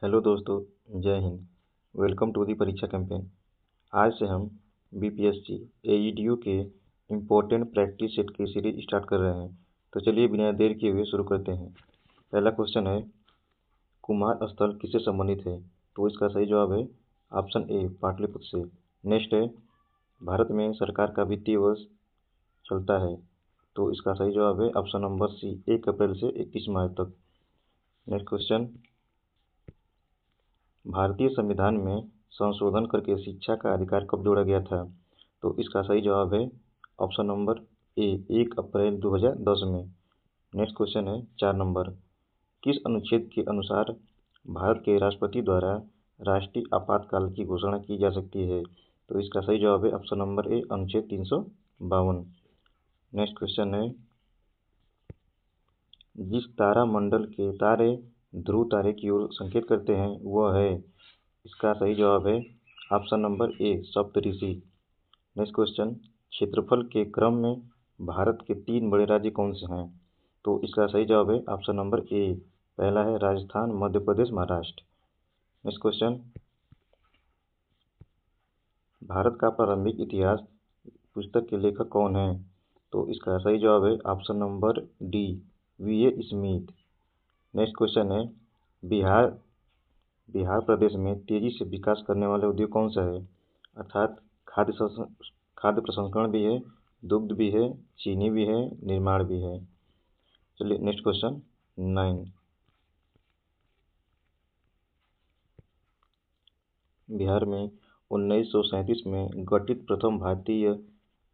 Hello दोस्तों, जय Hind. Welcome to the परीक्षा कैंपेन। आज से हम बीपीएससी एईडीयू के इम्पोर्टेंट प्रैक्टिस सेट की सीरीज स्टार्ट कर रहे हैं। तो चलिए बिना देर किए हुए शुरू करते हैं। पहला क्वेश्चन है, कुमार स्थल किससे संबंधित है? तो इसका सही जवाब है ऑप्शन ए, पाटलिपुत्र से। नेक्स्ट है, भारत में सरकार का वित्तीय वर्ष चलता है। तो इसका सही जवाब है ऑप्शन नंबर सी, 1 अप्रैल से 21 मार्च तक। नेक्स्ट क्वेश्चन, भारतीय संविधान में संशोधन करके शिक्षा का अधिकार कब जोड़ा गया था? तो इसका सही जवाब है ऑप्शन नंबर ए, 1 अप्रैल 2010 में। नेक्स्ट क्वेश्चन है 4 नंबर, किस अनुच्छेद के अनुसार भारत के राष्ट्रपति द्वारा राष्ट्रीय आपातकाल की घोषणा की जा सकती है? तो इसका सही जवाब है ऑप्शन नंबर ए, अनुच्छेद 352। नेक्स्ट क्वेश्चन है, जिस तारा मंडल के तारे ध्रुव तारे की ओर संकेत करते हैं वह है? इसका सही जवाब है ऑप्शन नंबर ए, सप्तऋषि। नेक्स्ट क्वेश्चन, क्षेत्रफल के क्रम में भारत के 3 बड़े राज्य कौन से हैं? तो इसका सही जवाब है ऑप्शन नंबर ए, पहला है राजस्थान, मध्य प्रदेश, महाराष्ट्र। नेक्स्ट क्वेश्चन, भारत का प्रारंभिक इतिहास पुस्तक के लेखक कौन है? तो इसका सही जवाब है option number D, V A Smith. Next question है, बिहार प्रदेश में तेजी से विकास करने वाले उद्योग कौन सा है? अर्थात खाद्य प्रसंस्करण भी है, दुग्ध भी है, चीनी भी है, निर्माण भी है। चलिए नेक्स्ट क्वेश्चन 9, बिहार में 1937 में गठित प्रथम भारतीय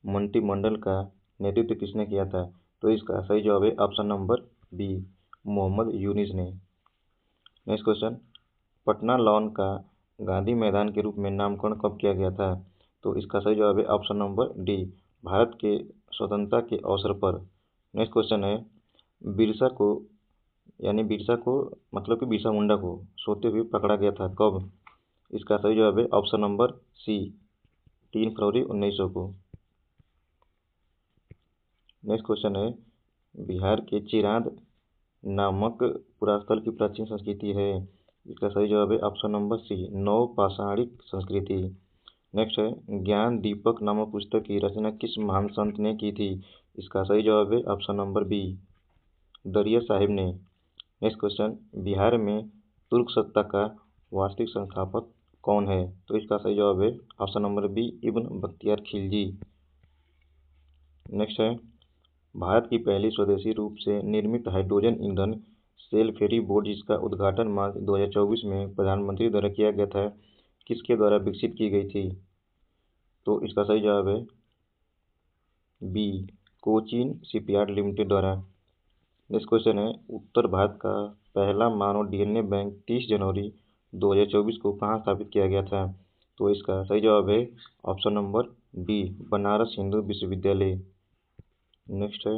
मंत्रिमंडल का नेतृत्व किसने किया था? तो इसका सही जवाब है option number B, Mohammad Yunus ने। नेक्स्ट क्वेश्चन, पटना लॉन का गांधी मैदान के रूप में नामकरण कब किया गया था? तो इसका सही जवाब है ऑप्शन नंबर डी, भारत के स्वतंत्रता के अवसर पर। नेक्स्ट क्वेश्चन है, बिरसा को मतलब कि बिरसा मुंडा को सोते हुए पकड़ा गया था कब? इसका सही जवाब है ऑप्शन नंबर सी, 3 फरवरी 1900 को। नेक्स्ट क्वेश्चन है, बिहार के चिरांद नामक पुरास्थल की प्राचीन संस्कृति है? इसका सही जवाब है ऑप्शन नंबर सी, नवपाषाणिक संस्कृति। नेक्स्ट है, ज्ञान दीपक नामक पुस्तक की रचना किस महान संत ने की थी? इसका सही जवाब है ऑप्शन नंबर बी, दरिया साहिब ने। नेक्स्ट क्वेश्चन, बिहार में तुर्क सत्ता का वास्तविक संस्थापक कौन है? तो इसका सही जवाब है ऑप्शन नंबर बी, इब्न बख्तियार खिलजी। नेक्स्ट है, भारत की पहली स्वदेशी रूप से निर्मित हाइड्रोजन ईंधन सेल फेरी बोट जिसका उद्घाटन मार्च 2024 में प्रधानमंत्री द्वारा किया गया था, किसके द्वारा विकसित की गई थी? तो इसका सही जवाब है बी, कोचीन शिपयार्ड लिमिटेड द्वारा। नेक्स्ट क्वेश्चन है, उत्तर भारत का पहला मानव डीएनए बैंक 30 जनवरी 2024 को कहाँ स्थापित किया गया था? तो इसका सही जवाब है option number D, Banaras Hindu विश्वविद्यालय। नेक्स्ट है,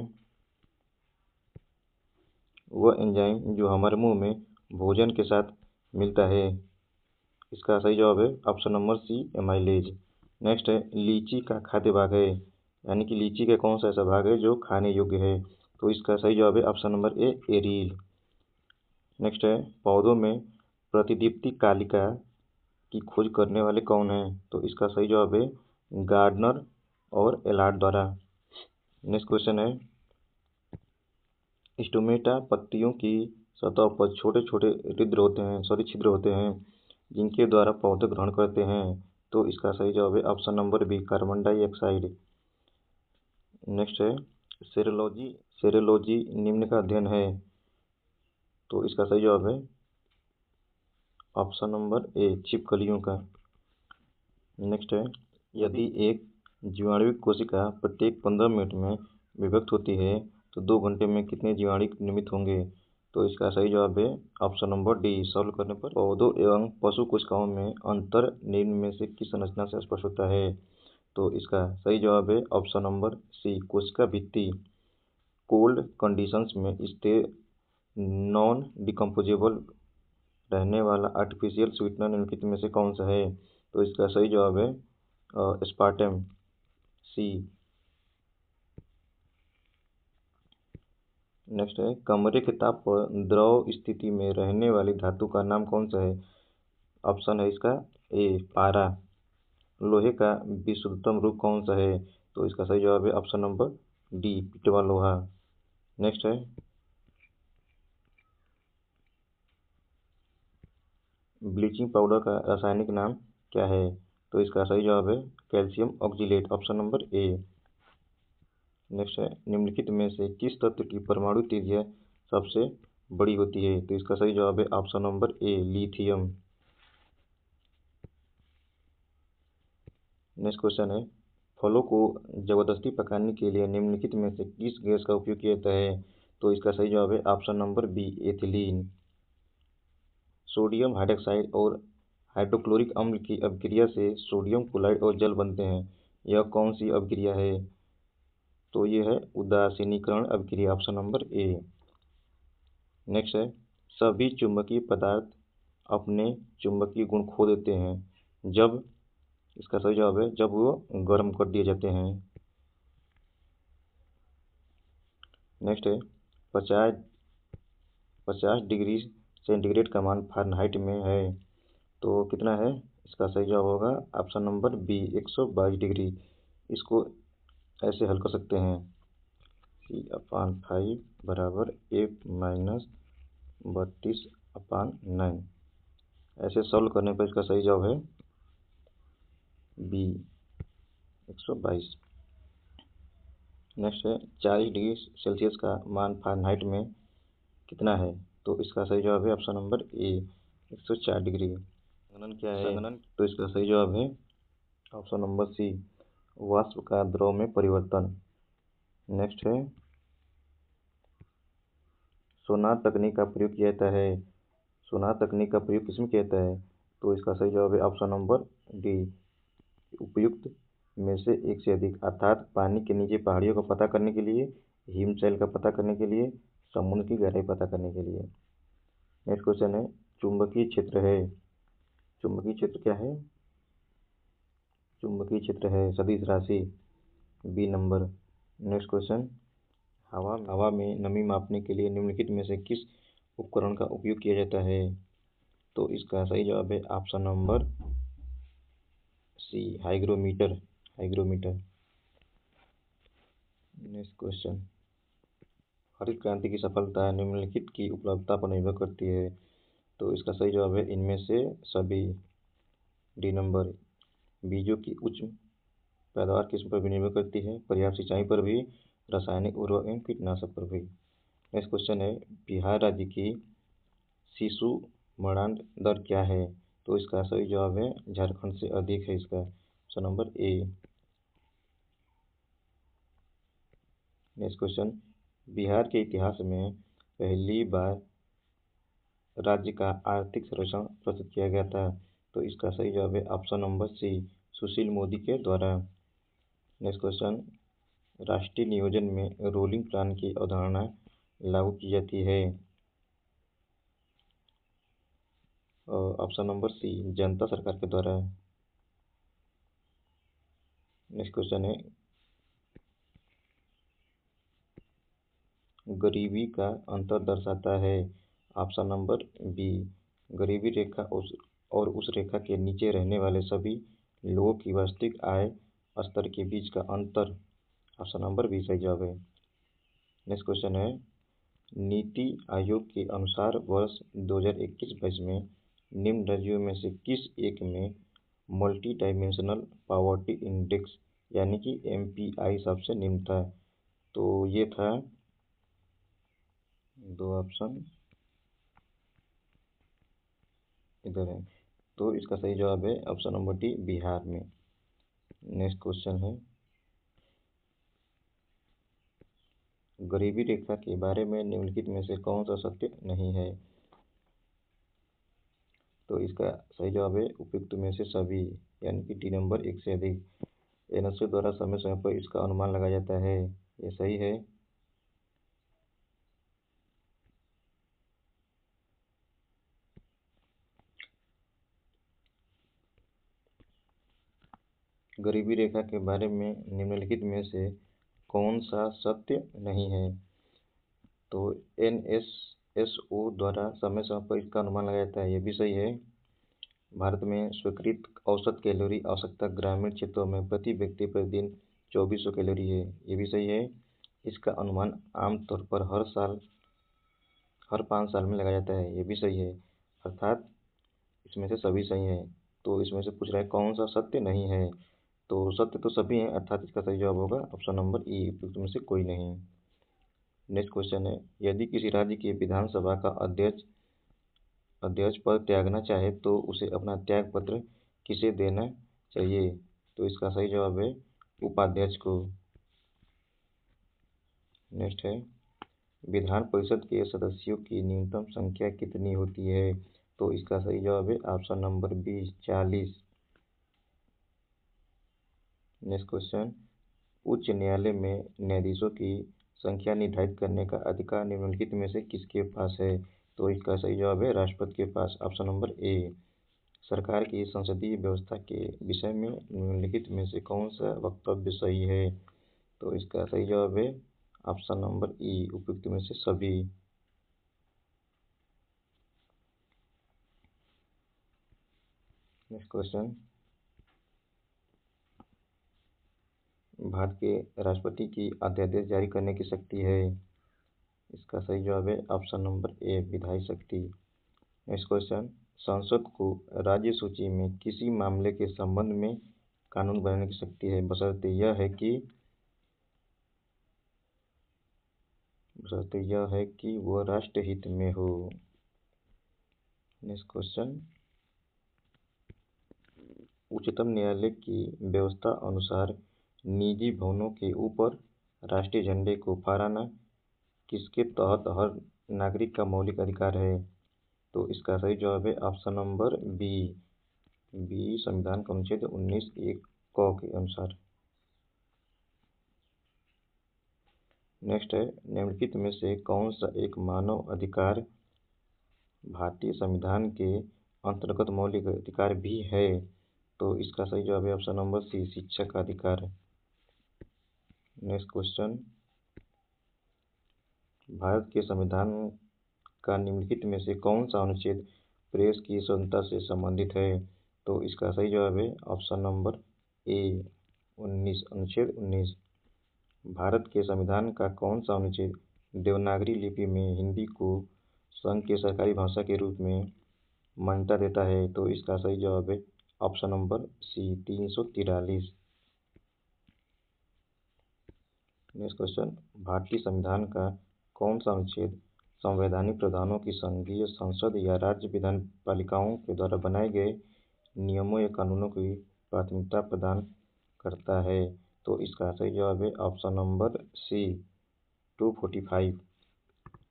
वह एंजाइम जो हमारे मुंह में भोजन के साथ मिलता है, इसका सही जवाब है option number C, amylase. Next है, लीची का खाद्य भाग है, यानी कि लीची का कौन सा ऐसा भाग है जो खाने योग्य है? तो इसका सही जवाब है ऑप्शन नंबर ए, एरील। नेक्स्ट है, पौधों में प्रतिदीप्ति कालिका की खोज करने वाले कौन हैं? तो इसका सही जवाब है गार्डनर और एलार्ड द्वारा। नेक्स्ट क्वेश्चन है, स्टोमेटा पत्तियों की सतह पर छोटे छोटे छिद्र होते हैं जिनके द्वारा पौधे ग्रहण करते हैं। तो इसका सही जवाब है option number B, carbon dioxide. Next है, सेरोलॉजी निम्न का अध्ययन है। तो इसका सही जवाब है ऑप्शन नंबर ए, छिपकलियों का। नेक्स्ट है, यदि एक जीवाणुविक कोशिका प्रत्येक 15 मिनट में विभक्त होती है तो 2 घंटे में कितने जीवाणु निर्मित होंगे? तो इसका सही जवाब है ऑप्शन नंबर डी, सॉल्व करने पर पौधों एवं पशु कोशिकाओं में अंतर निम्न में से किस संरचना से स्पष्ट होता है? तो इसका सही जवाब है ऑप्शन नंबर सी, कोशिका भित्ति। कोल्ड कंडीशंस में स्थिर नॉन डिकम्पोजेबल रहने वाला आर्टिफिशियल स्वीटनर निम्नलिखित में से कौन सा है? तो इसका सही जवाब है एस्पार्टम, सी। नेक्स्ट है, कमरे के ताप पर द्रव स्थिति में रहने वाली धातु का नाम कौन सा है? ऑप्शन है इसका ए पारा। लोहे का विशुद्धतम रूप कौन सा है? तो इसका सही जवाब है ऑप्शन नंबर डी पिटवा लोहा। नेक्स्ट है, ब्लीचिंग पाउडर का रासायनिक नाम क्या है? तो इसका सही जवाब है calcium oxalate, option number A. Next है, निम्नलिखित में से किस तत्व की परमाणु त्रिज्या सबसे बड़ी होती है? तो इसका सही जवाब है ऑप्शन नंबर ए लिथियम। नेक्स्ट क्वेश्चन है, फलों को जबरदस्ती पकाने के लिए निम्नलिखित में से किस गैस का उपयोग किया जाता है? तो इसका सही जवाब है option number B ethylene. Sodium hydroxide और हाइड्रोक्लोरिक अम्ल की अभिक्रिया से सोडियम क्लोराइड और जल बनते हैं। यह कौन सी अभिक्रिया है? तो ये है उदासीनीकरण अभिक्रिया, ऑप्शन नंबर ए। नेक्स्ट है, सभी चुंबकीय पदार्थ अपने चुंबकीय गुण खो देते हैं जब, इसका सही जवाब है जब वो गर्म कर दिए जाते हैं। नेक्स्ट है, 50 डिग्री सेंटीग्रेड का मान फ़ारेनहाइट में है तो कितना है? इसका सही जवाब होगा ऑप्शन नंबर बी 122 डिग्री। इसको ऐसे हल कर सकते हैं, C/5 बराबर 1-32/9। ऐसे सॉल्व करने पर इसका सही जवाब है बी 122। नेक्स्ट है, 40 डिग्री सेल्सियस का मान फ़ारेनहाइट में कितना है? तो इसका सही जवाब है ऑप्शन नंबर ए 104 डिग्री। संघनन क्या है? तो इसका सही जवाब है ऑप्शन नंबर सी वाष्प का द्रव में परिवर्तन। नेक्स्ट है, सोनार तकनीक का प्रयोग किया जाता है। सोनार तकनीक का प्रयोग किसमें किया जाता है? तो इसका सही जवाब है ऑप्शन नंबर डी उपयुक्त में से एक से अधिक, अर्थात पानी के नीचे पहाड़ियों का पता करने के लिए, हिमशैल का पता करने के लिए, समुद्र की गहराई पता करने के लिए। नेक्स्ट क्वेश्चन है, चुंबकीय क्षेत्र है, चुंबकीय क्षेत्र क्या है? चुंबकीय क्षेत्र है सदिश राशि, बी नंबर। नेक्स्ट क्वेश्चन, हवा में नमी मापने के लिए निम्नलिखित में से किस उपकरण का उपयोग किया जाता है? तो इसका सही जवाब है option number C hygrometer, hygrometer. Next question, हरित क्रांति की सफलता निम्नलिखित की उपलब्धता पर निर्भर करती है। तो इसका सही जवाब है इनमें से सभी, डी नंबर। बीजों की उच्च पैदावार किस पर भी निर्भर करती है? पर्याप्त सिंचाई पर भी, रासायनिक उर्वरक एवं कीटनाशक पर भी। नेक्स्ट क्वेश्चन है, बिहार राज्य की शिशु मरण दर क्या है? तो इसका सही जवाब है झारखंड से अधिक है, इसका option number A. Next question, Bihar के इतिहास में पहली बार राज्य का आर्थिक सर्वेक्षण प्रस्तुत किया गया था। तो इसका सही जवाब है ऑप्शन नंबर सी सुशील मोदी के द्वारा। नेक्स्ट क्वेश्चन, राष्ट्रीय नियोजन में रोलिंग प्लान की अवधारणा लागू की जाती है। ऑप्शन नंबर सी जनता सरकार के द्वारा। नेक्स्ट क्वेश्चन है, गरीबी का अंतर दर्शाता है। ऑप्शन नंबर बी गरीबी रेखा उस रेखा के नीचे रहने वाले सभी लोगों की वास्तविक आय स्तर के बीच का अंतर, ऑप्शन नंबर बी सही जवाब है। नेक्स्ट क्वेश्चन है, नीति आयोग के अनुसार वर्ष 2021-22 में निम्न राज्यों में से किस एक में मल्टी डायमेंशनल पॉवर्टी इंडेक्स यानी कि MPI सबसे निम्न था? तो ये था, दो ऑप्शन इधर है, तो इसका सही जवाब है ऑप्शन नंबर डी बिहार में। नेक्स्ट क्वेश्चन है, गरीबी रेखा के बारे में निम्नलिखित में से कौन सा सत्य नहीं है? तो इसका सही जवाब है उपयुक्त में से सभी, यानी कि डी नंबर एक से अधिक। एनएसओ द्वारा समय समय पर इसका अनुमान लगाया जाता है, ये सही है। गरीबी रेखा के बारे में निम्नलिखित में से कौन सा सत्य नहीं है? तो NSSO द्वारा समय समय पर इसका अनुमान लगाया जाता है, ये भी सही है। भारत में स्वीकृत औसत कैलोरी आवश्यकता ग्रामीण क्षेत्रों में प्रति व्यक्ति प्रतिदिन 2400 कैलोरी है, ये भी सही है। इसका अनुमान आमतौर पर हर 5 साल में लगाया जाता है, ये भी सही है। अर्थात इसमें से सभी सही हैं। तो इसमें से पूछ रहा है कौन सा सत्य नहीं है, तो सत्य तो सभी हैं, अर्थात इसका सही जवाब होगा ऑप्शन नंबर ई, में से कोई नहीं। नेक्स्ट क्वेश्चन है, यदि किसी राज्य की विधानसभा का अध्यक्ष पद त्यागना चाहे तो उसे अपना त्याग पत्र किसे देना चाहिए, तो इसका सही जवाब है उपाध्यक्ष को। नेक्स्ट है, विधान परिषद के सदस्यों की न्यूनतम संख्या कितनी होती है, तो इसका सही जवाब है option number B 40। Next question, उच्च न्यायालय में न्यायाधीशों की संख्या निर्धारित करने का अधिकार निम्नलिखित में से किसके पास है, तो इसका सही जवाब है राष्ट्रपति के पास, ऑप्शन नंबर ए। सरकार की संसदीय व्यवस्था के विषय में निम्नलिखित में से कौन सा वक्तव्य सही है, तो इसका सही जवाब है ऑप्शन नंबर ई, उपयुक्त में से सभी। नेक्स्ट क्वेश्चन, भारत के राष्ट्रपति की अध्यादेश जारी करने की शक्ति है, इसका सही जवाब है ऑप्शन नंबर ए, विधायी शक्ति। नेक्स्ट क्वेश्चन, संसद को राज्य सूची में किसी मामले के संबंध में कानून बनाने की शक्ति है, बशर्ते यह है कि वह राष्ट्रहित में हो। नेक्स्ट क्वेश्चन, उच्चतम न्यायालय की व्यवस्था अनुसार निजी भवनों के ऊपर राष्ट्रीय झंडे को फहराना किसके तहत हर नागरिक का मौलिक अधिकार है, तो इसका सही जवाब है ऑप्शन नंबर बी, संविधान का अनुच्छेद 19(1) क के अनुसार। नेक्स्ट है, निम्नलिखित में से कौन सा एक मानव अधिकार भारतीय संविधान के अंतर्गत मौलिक अधिकार भी है, तो इसका सही जवाब है ऑप्शन नंबर सी, शिक्षा का अधिकार। नेक्स्ट क्वेश्चन, भारत के संविधान का निम्नलिखित में से कौन सा अनुच्छेद प्रेस की स्वतंत्रता से संबंधित है, तो इसका सही जवाब है ऑप्शन नंबर ए, 19, अनुच्छेद 19। भारत के संविधान का कौन सा अनुच्छेद देवनागरी लिपि में हिंदी को संघ की सरकारी भाषा के रूप में मान्यता देता है, तो इसका सही जवाब है option number C, 343। Next question, भारतीय संविधान का कौन सा अनुच्छेद संवैधानिक प्रावधानों की संघीय संसद या राज्य विधान पालिकाओं के द्वारा बनाए गए नियमों या कानूनों की प्राथमिकता प्रदान करता है, तो इसका सही जवाब है option number C, 245।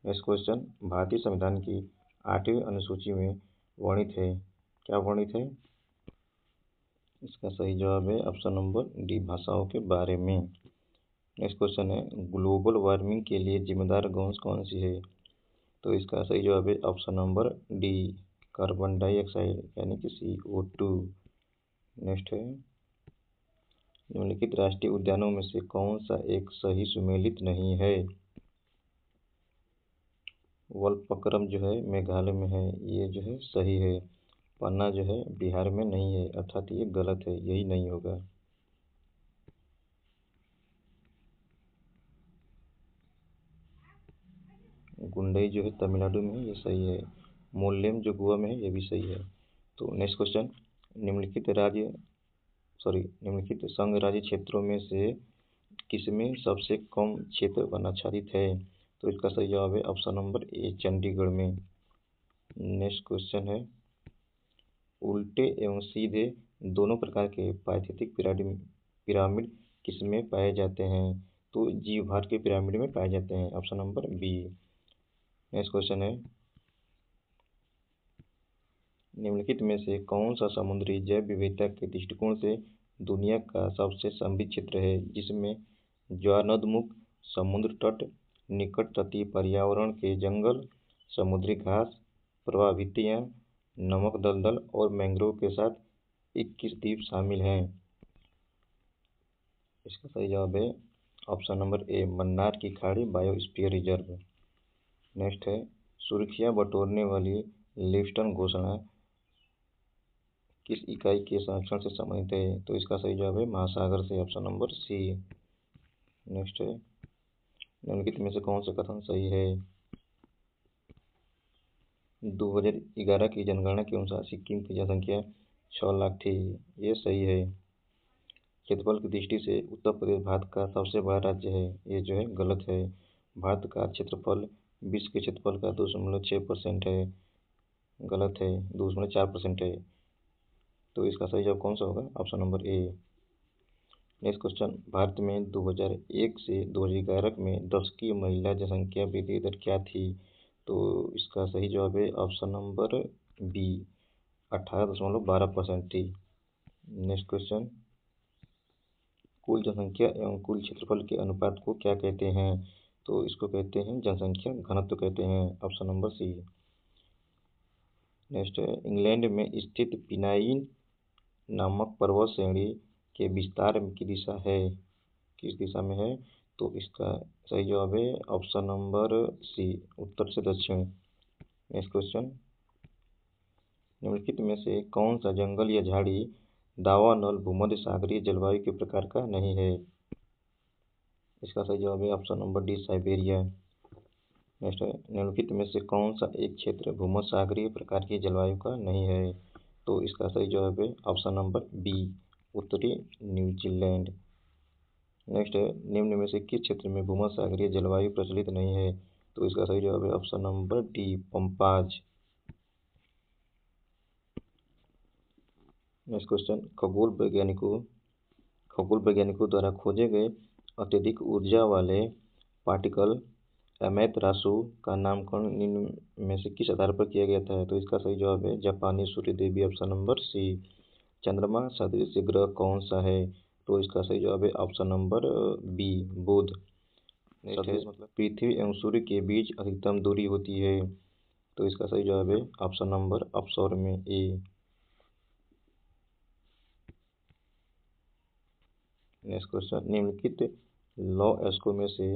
Next question, भारतीय संविधान की 8वीं अनुसूची में वर्णित है, क्या वर्णित है, इसका सही जवाब है ऑप्शन नंबर डी, भाषाओं के बारे में। नेक्स्ट क्वेश्चन है, ग्लोबल वार्मिंग के लिए जिम्मेदार गैस कौन सी है, तो इसका सही जवाब है option number D, carbon dioxide यानी कि CO2। नेक्स्ट है, निम्नलिखित राष्ट्रीय उद्यानों में से कौन सा एक सही सुमेलित नहीं है, वल्पक्रम जो है मेघालय में है, ये जो है सही है। पन्ना जो है बिहार में नहीं है, अर्थात ये गलत है, यही नहीं होगा। गुंडई जो है तमिलनाडु में है, ये सही है। मोल्लेम जो गोवा में है, ये भी सही है। तो नेक्स्ट क्वेश्चन, निम्नलिखित संघ राज्य क्षेत्रों में से किसमें सबसे कम क्षेत्र वन आच्छादित है, तो इसका सही जवाब है ऑप्शन नंबर ए, चंडीगढ़ में। नेक्स्ट क्वेश्चन है, उल्टे एवं सीधे दोनों प्रकार के पारिस्थितिक पिरामिड किसमें पाए जाते हैं, तो जीव भार के पिरामिड में पाए जाते हैं, option number B. Next question है, निम्नलिखित में से कौन सा समुद्री जैव विविधता के दृष्टिकोण से दुनिया का सबसे समृद्ध क्षेत्र है, जिसमें ज्वारनदमुख, समुद्र तट, निकट तटीय पर्यावरण के जंगल, समुद्री घास, प्रवाहभित्तियां, नमक दलदल और मैंग्रोव के साथ 21 द्वीप शामिल हैं, इसका सही जवाब है ऑप्शन नंबर ए, मन्नार की खाड़ी बायोस्फीयर रिजर्व। नेक्स्ट है सुर्खियां बटोरने वाली लिस्टन घोषणा किस इकाई के संरक्षण से संबंधित है? तो इसका सही जवाब है महासागर से, ऑप्शन नंबर सी। नेक्स्ट है निम्नलिखित में से कौन सा कथन सही है? 2011 की जनगणना के अनुसार सिक्किम की जनसंख्या 6 लाख थी। ये सही है। क्षेत्रफल की दृष्टि से उत्तर प्रदेश भारत का सबसे बड़ा राज्य है। ये जो है गलत है। भारत का क्षेत्रफल विश्व के क्षेत्रफल का 2.6% है। गलत है, 2.4% है। तो इसका सही जवाब कौन सा होगा? Option number A. Next question, Bharat में 2001 से 2011 में दशकीय महिला जनसंख्या वृद्धि दर क्या थी? तो इसका सही जवाब है ऑप्शन नंबर बी, 18.12% थी। नेक्स्ट क्वेश्चन, कुल जनसंख्या एवं कुल क्षेत्रफल के अनुपात को क्या कहते हैं? तो इसको कहते हैं जनसंख्या घनत्व कहते हैं, ऑप्शन नंबर सी। नेक्स्ट है इंग्लैंड में स्थित पिनाइन नामक पर्वत श्रेणी के विस्तार की दिशा है, किस दिशा में है? तो इसका सही जवाब है ऑप्शन नंबर सी, उत्तर से दक्षिण। नेक्स्ट क्वेश्चन, निम्नलिखित में से कौन सा जंगल या झाड़ी दावानल भूमध्य सागरीय जलवायु के प्रकार का नहीं है? इसका सही जवाब है option number D, Siberia. Next है निम्नलिखित में से कौन सा एक क्षेत्र भूमध्य सागरीय प्रकार की जलवायु का नहीं है? तो इसका सही जवाब है ऑप्शन नंबर बी, उत्तरी न्यूजीलैंड। नेक्स्ट है निम्न में से किस क्षेत्र में भूमध्य सागरीय जलवायु प्रचलित नहीं है? तो इसका सही जवाब है option number D, Pampas. Next question, खगोल वैज्ञानिकों द्वारा खोजे गए अत्यधिक ऊर्जा वाले पार्टिकल एमेथरासु का नामकरण निम्न में से किस आधार पर किया गया था? तो इसका सही जवाब है जापानी सूर्य देवी, ऑप्शन नंबर सी। चंद्रमा सदृश ग्रह कौन सा है? तो इसका सही जवाब है ऑप्शन नंबर बी, बुध। नेक्स्ट है पृथ्वी एवं सूर्य के बीच अधिकतम दूरी होती है। तो इसका सही जवाब है ऑप्शन नंबर ऑप्शन में ए। नेक्स्ट क्वेश्चन, निम्नलिखित लॉ एस्को में से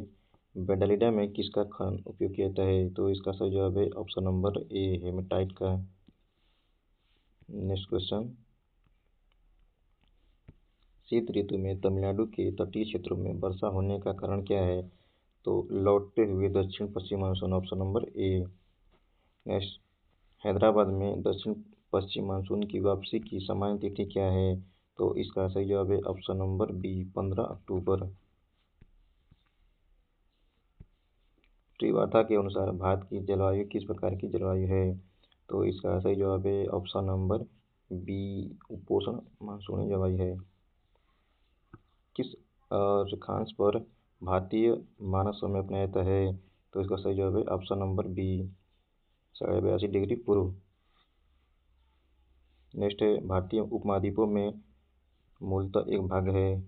बेडालिडा में किसका खनन उपयोग किया जाता है? तो इसका सही जवाब है ऑप्शन नंबर ए, हेमेटाइट का। नेक्स्ट क्वेश्चन, शीत ऋतु में तमिलनाडु के तटीय क्षेत्रों में वर्षा होने का कारण क्या है? तो लौटते हुए दक्षिण पश्चिम monsoon, option number A. Next, Hyderabad में दक्षिण पश्चिम मानसून की वापसी की सामान्य तिथि क्या है? तो इसका सही जवाब है ऑप्शन नंबर बी, 15 अक्टूबर। त्रिवार्ता के अनुसार भारत की जलवायु किस प्रकार की जलवायु है? तो इसका सही जवाब है ऑप्शन नंबर बी, उपोष्ण मानसूनी जलवायु है। किस रेखांश पर भारतीय मानक समय अपनाया जाता है? तो इसका सही जवाब है ऑप्शन नंबर बी, 82.5 डिग्री पूर्व। नेक्स्ट है भारतीय उपमहाद्वीपों में मूलतः एक भाग है,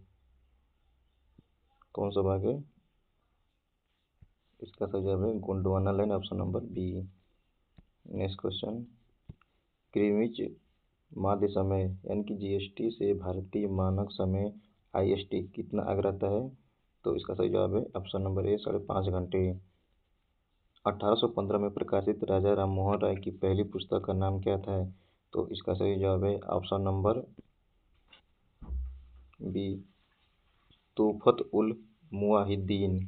कौन सा भाग है? इसका सही जवाब है Gondwana line, option number B. Next question, Greenwich माध्य समय यानी कि जीएसटी से भारतीय मानक समय आईएसटी कितना आगे रहता है? तो इसका सही जवाब है ऑप्शन नंबर ए, 5.5 घंटे। 1815 में प्रकाशित राजा राम मोहन राय की पहली पुस्तक का नाम क्या था? तो इसका सही जवाब है ऑप्शन नंबर बी, तूफत उल मुवाहिदीन।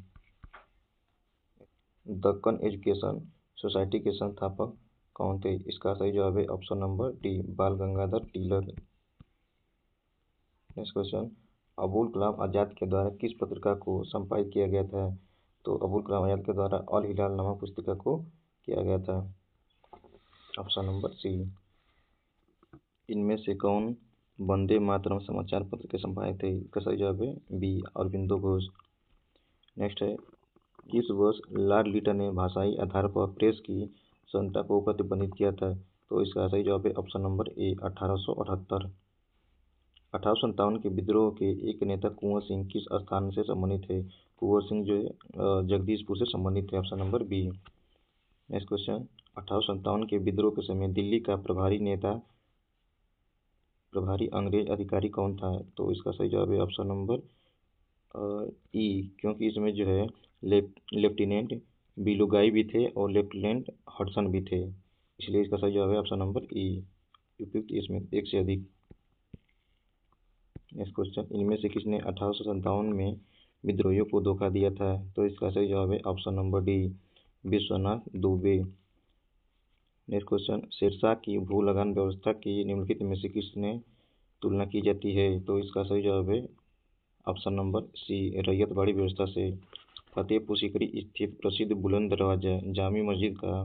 दक्कन एजुकेशन सोसाइटी के संस्थापक कौन थे? इसका सही जवाब है ऑप्शन नंबर डी, बाल गंगाधर तिलक। नेक्स्ट क्वेश्चन, अबुल कलाम आज़ाद के द्वारा किस पत्रिका को संपादित किया गया था? तो अबुल कलाम आज़ाद के द्वारा अल हिलाल नामक पुस्तिका को किया गया था, ऑप्शन नंबर सी। इनमें से कौन वंदे मातरम समाचार पत्र के संपादक थे? इसका सही जवाब है बी, अरविंदो घोष। नेक्स्ट है किस वर्ष लॉर्ड लिटन ने भाषाई आधार पर प्रेस की स्वतंत्रता को प्रतिबंधित किया था? तो इसका सही जवाब है ऑप्शन नंबर ए, 1878। 1857 के विद्रोह के एक नेता कुंवर सिंह किस स्थान से संबंधित है? कुंवर सिंह जो है जगदीशपुर से संबंधित है, option number B. Next question, 1857 के विद्रोह के समय दिल्ली का प्रभारी अंग्रेज अधिकारी कौन था? तो इसका सही जवाब है ऑप्शन नंबर ई, क्योंकि इसमें जो है लेफ्टिनेंट बिलुगाई भी थे और लेफ्टिनेंट हडसन भी थे, इसलिए इसका सही जवाब है ऑप्शन नंबर ई, उपयुक्त इसमें एक से अधिक। नेक्स्ट क्वेश्चन, इनमें से किसने 1857 में विद्रोहियों को धोखा दिया था? तो इसका सही जवाब है option number D, Vishwanath Dubey. Next question, Sher Shah की भू लगान व्यवस्था की निम्नलिखित में से किसने तुलना की जाती है? तो इसका सही जवाब है ऑप्शन नंबर सी, रैयतवाड़ी व्यवस्था से। फतेहपुर सीकरी स्थित प्रसिद्ध बुलंद दरवाजा जामी मस्जिद का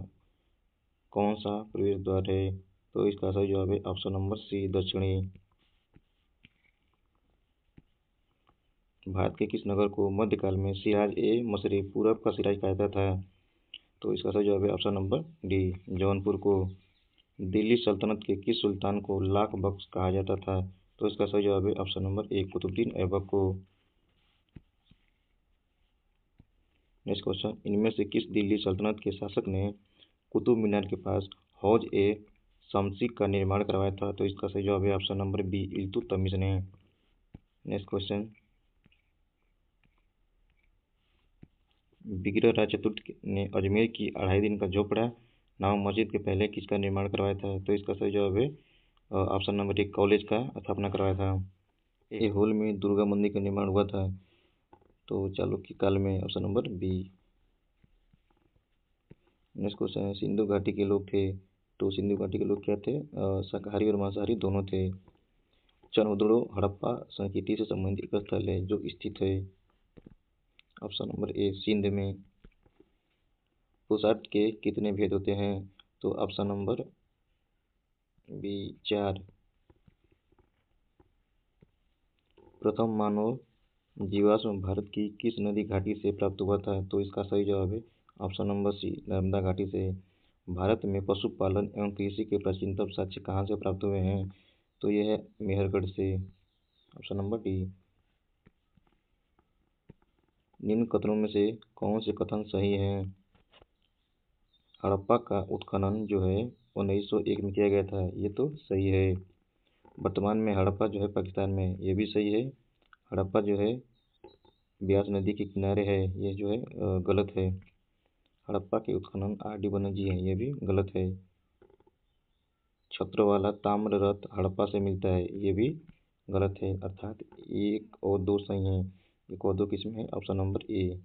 कौन सा प्रवेश द्वार है? तो इसका सही जवाब है ऑप्शन नंबर सी, दक्षिणी। भारत के किस नगर को मध्यकाल में सिराज ए मशरिक, पूरब का सिराज कहा जाता था? तो इसका सही जवाब है ऑप्शन नंबर डी, जौनपुर को। दिल्ली सल्तनत के किस सुल्तान को लाख बख्श कहा जाता था? तो इसका सही जवाब है option number A, Qutubuddin Aibak को। नेक्स्ट क्वेश्चन, इनमें से किस दिल्ली सल्तनत के शासक ने कुतुब मीनार के पास हौज ए शमसी का निर्माण करवाया था? तो इसका सही जवाब है ऑप्शन नंबर बी, इल्तुतमिश ने। नेक्स्ट क्वेश्चन, विग्रहराज चतुर्थ ने अजमेर की 2.5 दिन का झोपड़ा नामक मस्जिद के पहले किसका निर्माण करवाया था? तो इसका सही जवाब है ऑप्शन नंबर एक, कॉलेज का स्थापना करवाया था। ऐहोल में दुर्गा मंदिर का निर्माण हुआ था, तो चालुक्य काल में, option number B. Next question है, सिंधु घाटी के लोग थे, तो सिंधु घाटी के लोग क्या थे? शाकाहारी और मांसाहारी दोनों थे। चनहुदड़ो हड़प्पा संस्कृति से संबंधित एक स्थल है जो स्थित है, ऑप्शन नंबर ए, सिंध में। पुरुषार्थ के कितने भेद होते हैं? तो ऑप्शन नंबर बी, 4। प्रथम मानव जीवाश्म भारत की किस नदी घाटी से प्राप्त हुआ था? तो इसका सही जवाब है ऑप्शन नंबर सी, नर्मदा घाटी से। भारत में पशुपालन एवं कृषि के प्राचीनतम साक्ष्य कहाँ से प्राप्त हुए हैं? तो यह है मेहरगढ़ से, ऑप्शन नंबर डी। निम्न कथनों में से कौन से कथन सही हैं? हड़प्पा का उत्खनन जो है 1901 में किया गया था, ये तो सही है। वर्तमान में हड़प्पा जो है पाकिस्तान में, ये भी सही है। हड़प्पा जो है ब्यास नदी के किनारे है, ये जो है गलत है। हड़प्पा के उत्खनन आर.डी. बनर्जी है, ये भी गलत है। छत्रवाला ताम्र रथ हड़प्पा से मिलता है, ये भी गलत है। अर्थात एक और दो सही हैं। एक और दो किसमें है? ऑप्शन नंबर ए।